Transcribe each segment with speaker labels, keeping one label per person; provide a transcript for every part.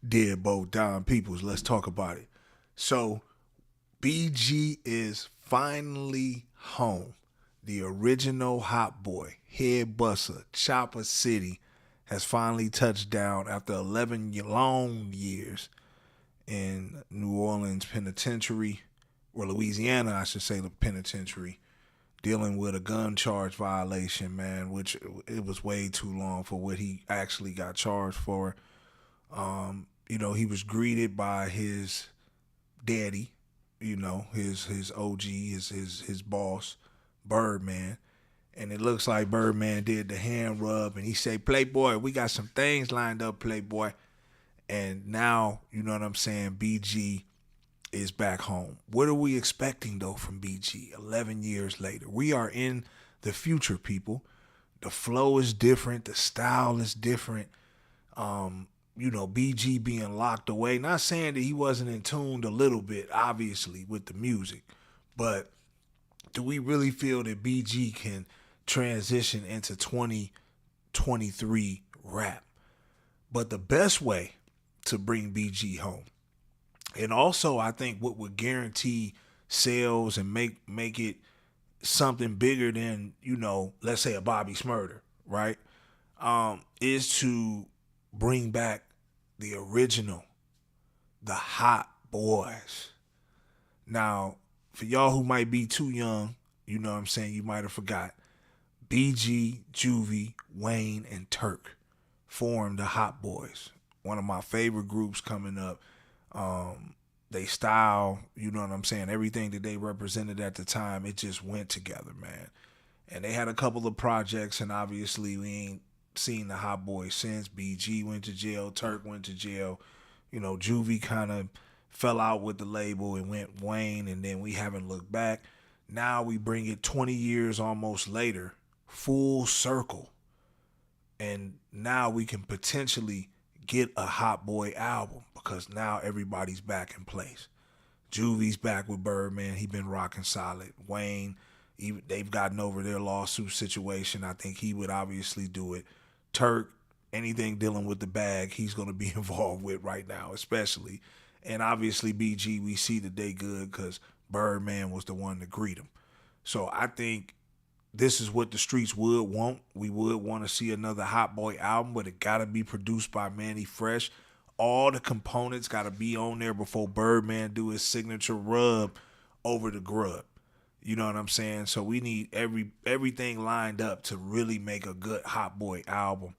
Speaker 1: Deadbolt, Don Peoples. Let's talk about it. So, BG is finally home. The original Hot Boy, Head Buster, Chopper City has finally touched down after 11 long years in New Orleans Penitentiary, or Louisiana, I should say, the penitentiary, dealing with a gun charge violation, man, which it was way too long for what he actually got charged for. He was greeted by his daddy, his OG, his boss, Birdman. And it looks like Birdman did the hand rub and he said, Playboy, we got some things lined up, Playboy. And now, you know what I'm saying, BG is back home. What are we expecting though from BG 11 years later? We are in the future, people. The flow is different, the style is different. BG being locked away. Not saying that he wasn't in tune a little bit, obviously, with the music, but do we really feel that BG can transition into 2023 rap? But the best way to bring BG home, and also I think what would guarantee sales and make it something bigger than, let's say a Bobby Smurder, right? Is to bring back the original, the Hot Boys. Now, for y'all who might be too young, you know what I'm saying, you might have forgot. BG, Juvie, Wayne, and Turk formed the Hot Boys. One of my favorite groups coming up. They style, you know what I'm saying, everything that they represented at the time, it just went together, man. And they had a couple of projects, and obviously we ain't seen the Hot Boys since. BG went to jail, Turk went to jail. Juvie kind of fell out with the label and went Wayne, and then we haven't looked back. Now we bring it 20 years almost later, full circle. And now we can potentially get a Hot Boy album because now everybody's back in place. Juvie's back with Birdman. He been rocking solid. Wayne, they've gotten over their lawsuit situation. I think he would obviously do it. Turk, anything dealing with the bag, he's going to be involved with right now, especially. And obviously BG, we see that they good because Birdman was the one to greet him. So I think this is what the streets would want. We would want to see another Hot Boy album, but it got to be produced by Manny Fresh. All the components got to be on there before Birdman do his signature rub over the grub. You know what I'm saying? So we need everything lined up to really make a good Hot Boy album.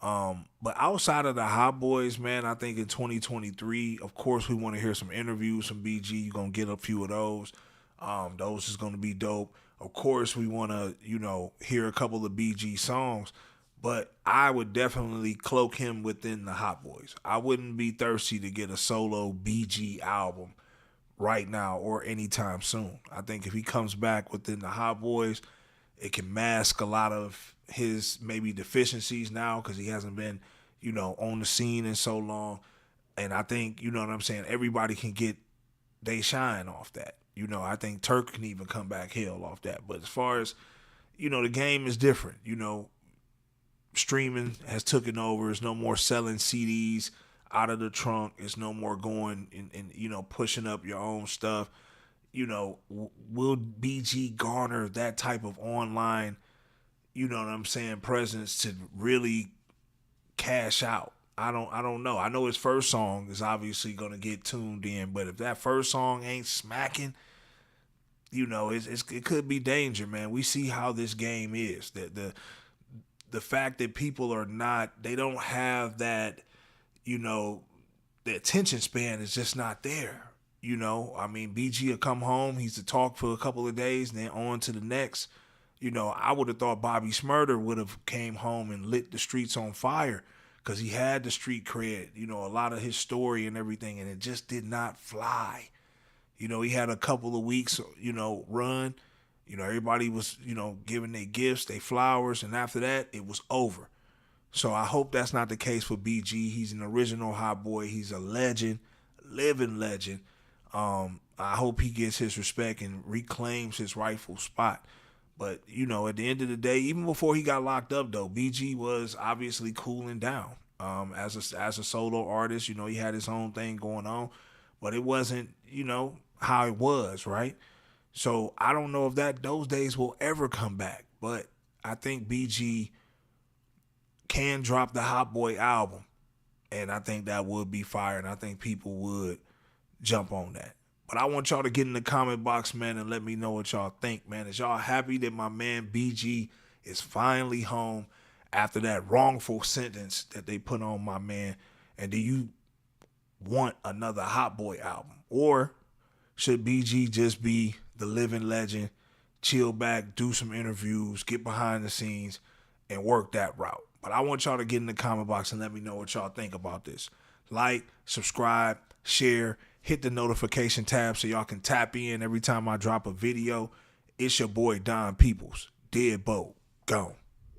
Speaker 1: But outside of the Hot Boys, man, I think in 2023, of course, we want to hear some interviews from BG. You're going to get a few of those. Those is going to be dope. Of course, we want to, hear a couple of BG songs. But I would definitely cloak him within the Hot Boys. I wouldn't be thirsty to get a solo BG album right now or anytime soon. I think if he comes back within the Hot Boys, it can mask a lot of his maybe deficiencies now because he hasn't been, on the scene in so long. And I think, you know what I'm saying, everybody can get they shine off that. I think Turk can even come back hell off that. But as far as, the game is different. Streaming has taken over. There's no more selling CDs out of the trunk. It's no more going and pushing up your own stuff. Will BG garner that type of online, presence to really cash out? I don't know. I know his first song is obviously gonna get tuned in, but if that first song ain't smacking, it could be danger, man. We see how this game is. The fact that people they don't have that, the attention span is just not there. BG will come home, he's to talk for a couple of days, and then on to the next. I would have thought Bobby Smurder would have came home and lit the streets on fire because he had the street cred, a lot of his story and everything, and it just did not fly. He had a couple of weeks, run. Everybody was, giving their gifts, their flowers, and after that, it was over. So I hope that's not the case for BG. He's an original Hot Boy. He's a legend, living legend. I hope he gets his respect and reclaims his rightful spot. But, at the end of the day, even before he got locked up, though, BG was obviously cooling down. as a solo artist. You know, he had his own thing going on, but it wasn't, you know, how it was, right? So I don't know if those days will ever come back, but I think BG can drop the Hot Boy album, and I think that would be fire, and I think people would jump on that. But I want y'all to get in the comment box, man, and let me know what y'all think, man. Is y'all happy that my man BG is finally home after that wrongful sentence that they put on my man? And do you want another Hot Boy album? Or should BG just be the living legend, chill back, do some interviews, get behind the scenes, and work that route? But I want y'all to get in the comment box and let me know what y'all think about this. Like, subscribe, share, hit the notification tab so y'all can tap in every time I drop a video. It's your boy Don Peoples. Deadbolt. Gone.